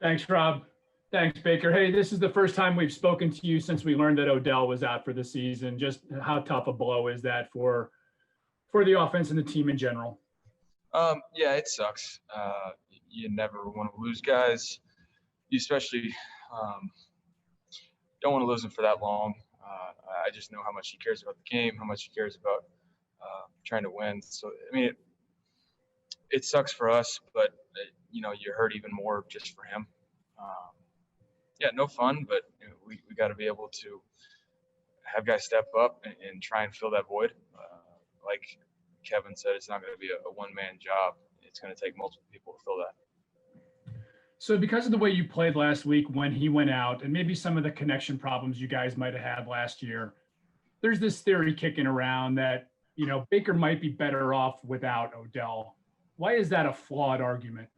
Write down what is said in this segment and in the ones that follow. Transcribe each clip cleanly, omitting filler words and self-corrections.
Thanks, Rob. Thanks, Baker. Hey, this is the first time we've spoken to you since we learned that Odell was out for the season. Just how tough a blow is that for the offense and the team in general? Yeah, it sucks. You never want to lose guys. You especially don't want to lose them for that long. I just know how much he cares about the game, how much he cares about trying to win. So, I mean, it sucks for us, but, you hurt even more just for him. Yeah, no fun, but we got to be able to have guys step up and try and fill that void. Like Kevin said, it's not going to be a one-man job. It's going to take multiple people to fill that. So because of the way you played last week when he went out and maybe some of the connection problems you guys might have had last year, there's this theory kicking around that, Baker might be better off without Odell. Why is that a flawed argument?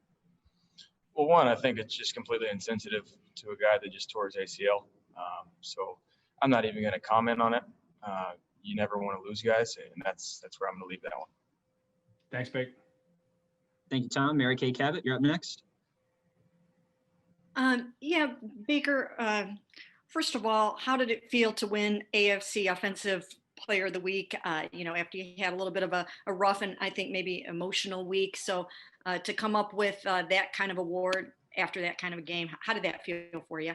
Well, one, I think it's just completely insensitive to a guy that just tore his ACL. So I'm not even going to comment on it. You never want to lose guys, and that's where I'm going to leave that one. Thanks, Baker. Thank you, Tom. Mary Kay Cabot, you're up next. Yeah, Baker, first of all, how did it feel to win AFC Offensive Player of the Week, after you had a little bit of a rough and I think maybe emotional week? So to come up with that kind of award after that kind of a game, how did that feel for you?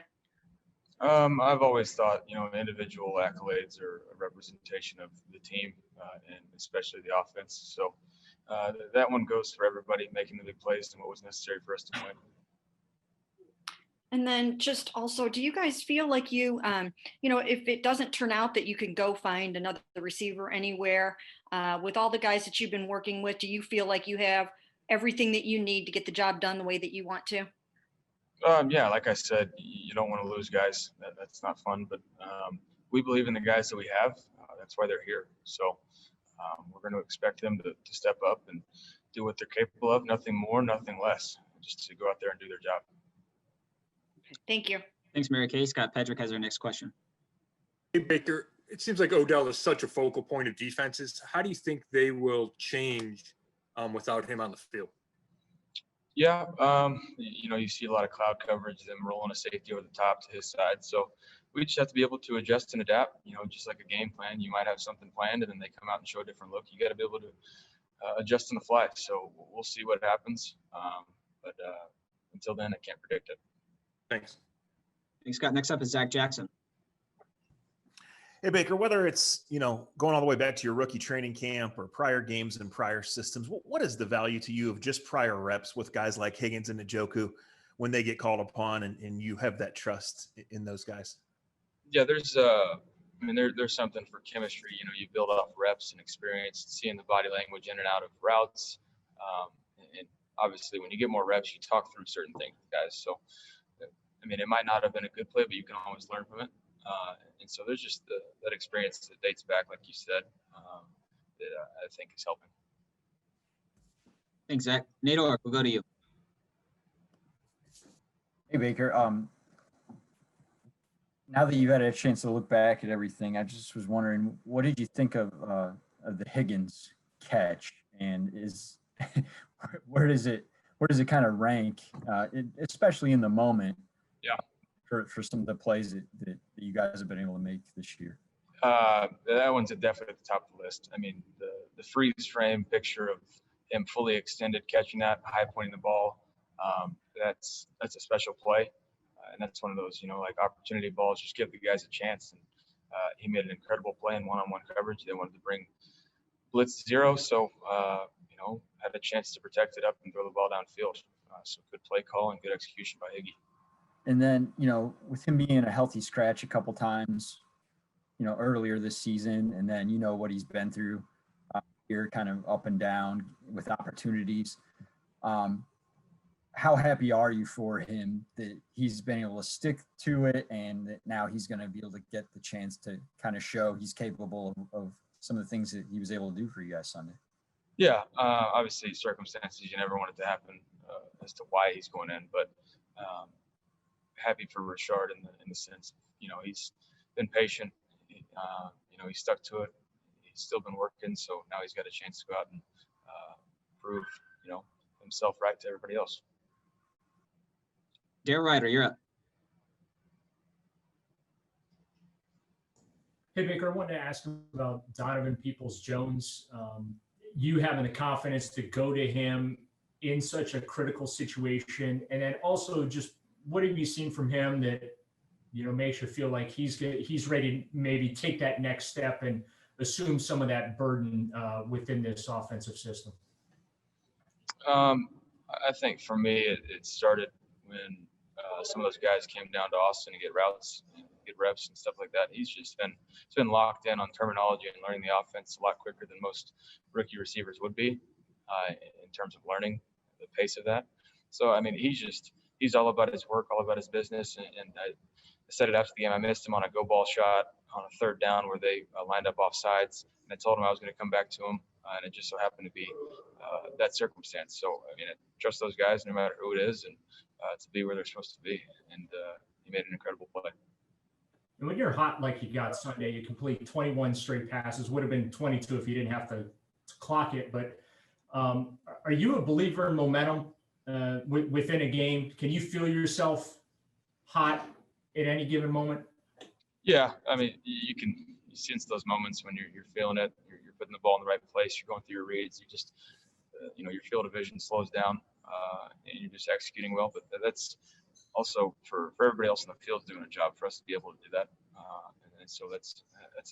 I've always thought, individual accolades are a representation of the team and especially the offense. So that one goes for everybody making the big plays and what was necessary for us to win. And then just also, do you guys feel like you, if it doesn't turn out that you can go find another receiver anywhere, with all the guys that you've been working with, do you feel like you have everything that you need to get the job done the way that you want to? Yeah, like I said, you don't want to lose guys. That's not fun, but we believe in the guys that we have. That's why they're here. So we're going to expect them to step up and do what they're capable of, nothing more, nothing less, just to go out there and do their job. Thank you. Thanks, Mary Kay. Scott Pedrick has our next question. Hey, Baker, it seems like Odell is such a focal point of defenses. How do you think they will change without him on the field? Yeah, you see a lot of cloud coverage, them rolling a safety over the top to his side. So we just have to be able to adjust and adapt, just like a game plan. You might have something planned and then they come out and show a different look. You got to be able to adjust on the fly. So we'll see what happens. But until then, I can't predict it. Thanks. Thanks, Scott. Next up is Zach Jackson. Hey, Baker, whether it's, going all the way back to your rookie training camp or prior games and prior systems, what is the value to you of just prior reps with guys like Higgins and Njoku when they get called upon and you have that trust in those guys? Yeah, there's something for chemistry. You build off reps and experience, seeing the body language in and out of routes. And obviously when you get more reps, you talk through certain things with guys. So, it might not have been a good play, but you can always learn from it. And so there's just that experience that dates back, like you said, that I think is helping. Thanks, Zach. Nate Orr, we'll go to you. Hey, Baker. Now that you've had a chance to look back at everything, I just was wondering, what did you think of the Higgins catch, and where does it kind of rank, especially in the moment? Yeah. For some of the plays that you guys have been able to make this year? That one's definitely at the top of the list. The freeze frame picture of him fully extended, catching that, high pointing the ball, that's a special play. And that's one of those, like opportunity balls, just give the guys a chance. And he made an incredible play in one-on-one coverage. They wanted to bring blitz 0, so, had a chance to protect it up and throw the ball downfield. So good play call and good execution by Higgy. And then, with him being a healthy scratch a couple times, earlier this season, and then, what he's been through here, kind of up and down with opportunities. How happy are you for him that he's been able to stick to it and that now he's going to be able to get the chance to kind of show he's capable of some of the things that he was able to do for you guys Sunday? Yeah, obviously circumstances, you never want it to happen as to why he's going in, but happy for Richard in the sense, he's been patient, he stuck to it, he's still been working, so now he's got a chance to go out and prove, himself right to everybody else. Dale Ryder, you're up. Hey, Baker, I wanted to ask about Donovan Jones. You having the confidence to go to him in such a critical situation, and then also just what have you seen from him that makes you feel like he's ready to maybe take that next step and assume some of that burden within this offensive system? I think for me, it started when some of those guys came down to Austin to get routes, get reps and stuff like that. He's been locked in on terminology and learning the offense a lot quicker than most rookie receivers would be in terms of learning the pace of that. So, I mean, he's all about his work, all about his business. And I said it after the game. I missed him on a go ball shot on a third down where they lined up off sides. And I told him I was going to come back to him. And it just so happened to be that circumstance. So, I mean, I trust those guys no matter who it is and to be where they're supposed to be. And he made an incredible play. And when you're hot like you got Sunday, you complete 21 straight passes, would have been 22 if you didn't have to clock it. But are you a believer in momentum within a game? Can you feel yourself hot at any given moment? Yeah, I mean, you sense those moments when you're feeling it. You're putting the ball in the right place. You're going through your reads. You just, your field of vision slows down, and you're just executing well. But that's also for everybody else in the field doing a job for us to be able to do that. And so that's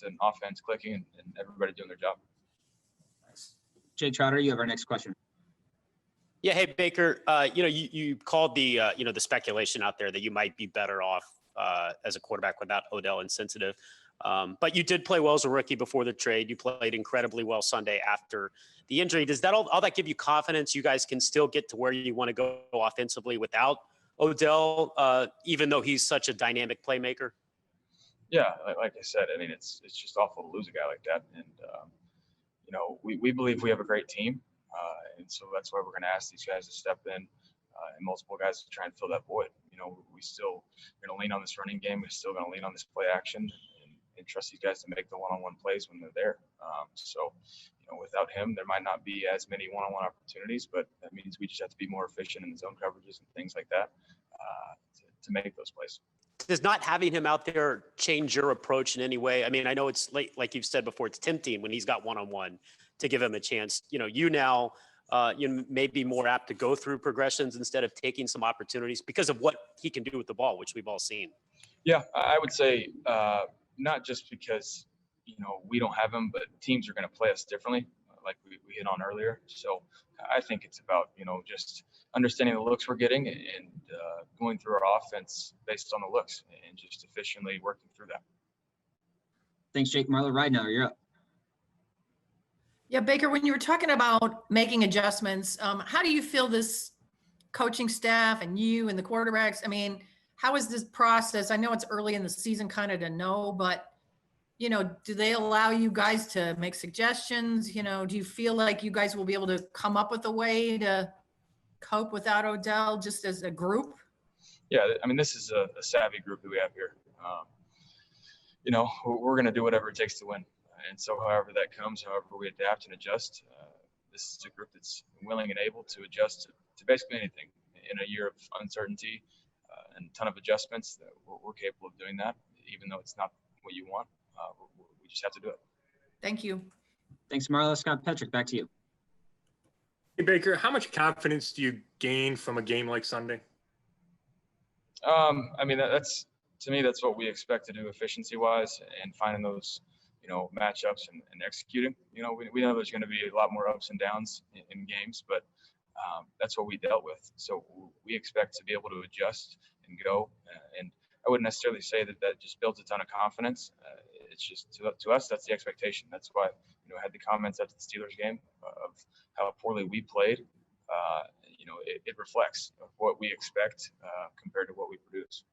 an offense clicking and everybody doing their job. Jake Trotter, you have our next question. Yeah, hey Baker, you called the the speculation out there that you might be better off as a quarterback without Odell and sensitive. But you did play well as a rookie before the trade. You played incredibly well Sunday after the injury. Does that all that give you confidence you guys can still get to where you want to go offensively without Odell, even though he's such a dynamic playmaker? Yeah, like I said, I mean, it's just awful to lose a guy like that. And, we believe we have a great team. And so that's why we're going to ask these guys to step in and multiple guys to try and fill that void. We still going to lean on this running game. We're still going to lean on this play action and trust these guys to make the one-on-one plays when they're there. So, without him, there might not be as many one-on-one opportunities, but that means we just have to be more efficient in the zone coverages and things like that to make those plays. Does not having him out there change your approach in any way? I mean, I know it's late, like you've said before, it's tempting when he's got one-on-one to give him a chance. You now may be more apt to go through progressions instead of taking some opportunities because of what he can do with the ball, which we've all seen. Yeah, I would say not just because, we don't have him, but teams are going to play us differently, like we hit on earlier. So I think it's about, just understanding the looks we're getting and going through our offense based on the looks and just efficiently working through that. Thanks, Jake. Marla Ridenour, you're up. Yeah, Baker, when you were talking about making adjustments, how do you feel this coaching staff and you and the quarterbacks? I mean, how is this process? I know it's early in the season kind of to know, but, do they allow you guys to make suggestions? Do you feel like you guys will be able to come up with a way to cope without Odell just as a group? Yeah, I mean, this is a savvy group that we have here. We're going to do whatever it takes to win. And so however that comes, however we adapt and adjust, this is a group that's willing and able to adjust to basically anything in a year of uncertainty and a ton of adjustments. That we're capable of doing that, even though it's not what you want. We just have to do it. Thank you. Thanks, Marla. Scott Petrick, back to you. Hey, Baker, how much confidence do you gain from a game like Sunday? I mean, to me, that's what we expect to do efficiency-wise and finding those, matchups and executing. We know there's going to be a lot more ups and downs in games, but that's what we dealt with. So we expect to be able to adjust and go. And I wouldn't necessarily say that just builds a ton of confidence. It's just to us, that's the expectation. That's why, I had the comments after the Steelers game of how poorly we played. It reflects what we expect compared to what we produce.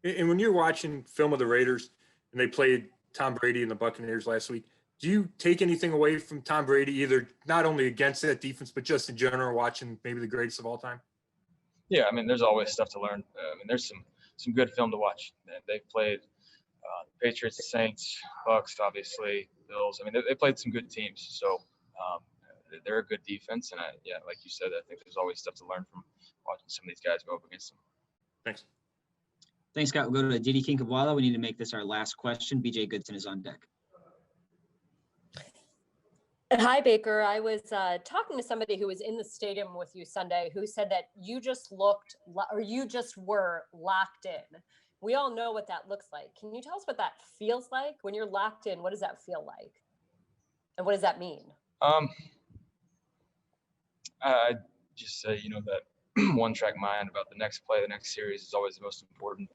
And when you're watching film of the Raiders and they played Tom Brady and the Buccaneers last week, do you take anything away from Tom Brady, either not only against that defense, but just in general, watching maybe the greatest of all time? Yeah, I mean, there's always stuff to learn. There's some good film to watch. They've played the Patriots, the Saints, Bucs, obviously, Bills. I mean, they played some good teams. So they're a good defense. And like you said, I think there's always stuff to learn from watching some of these guys go up against them. Thanks. Thanks, Scott. We'll go to Didi Kinkabwala. We need to make this our last question. BJ Goodson is on deck. Hi, Baker. I was talking to somebody who was in the stadium with you Sunday who said that you just were locked in. We all know what that looks like. Can you tell us what that feels like when you're locked in? What does that feel like? And what does that mean? I just say, that one-track mind about the next play, the next series is always the most important,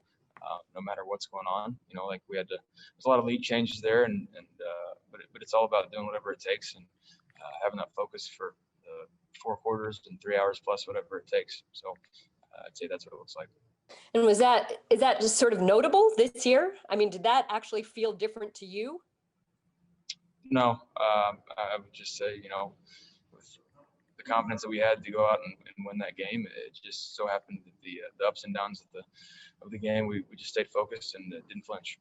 no matter what's going on. Like there's a lot of lead changes there, but it's all about doing whatever it takes and having that focus for 4 quarters and 3 hours plus whatever it takes. So I'd say that's what it looks like. And is that just sort of notable this year? I mean, did that actually feel different to you? No, I would just say, with the confidence that we had to go out and win that game, it just so happened that the ups and downs of the game, we just stayed focused and didn't flinch.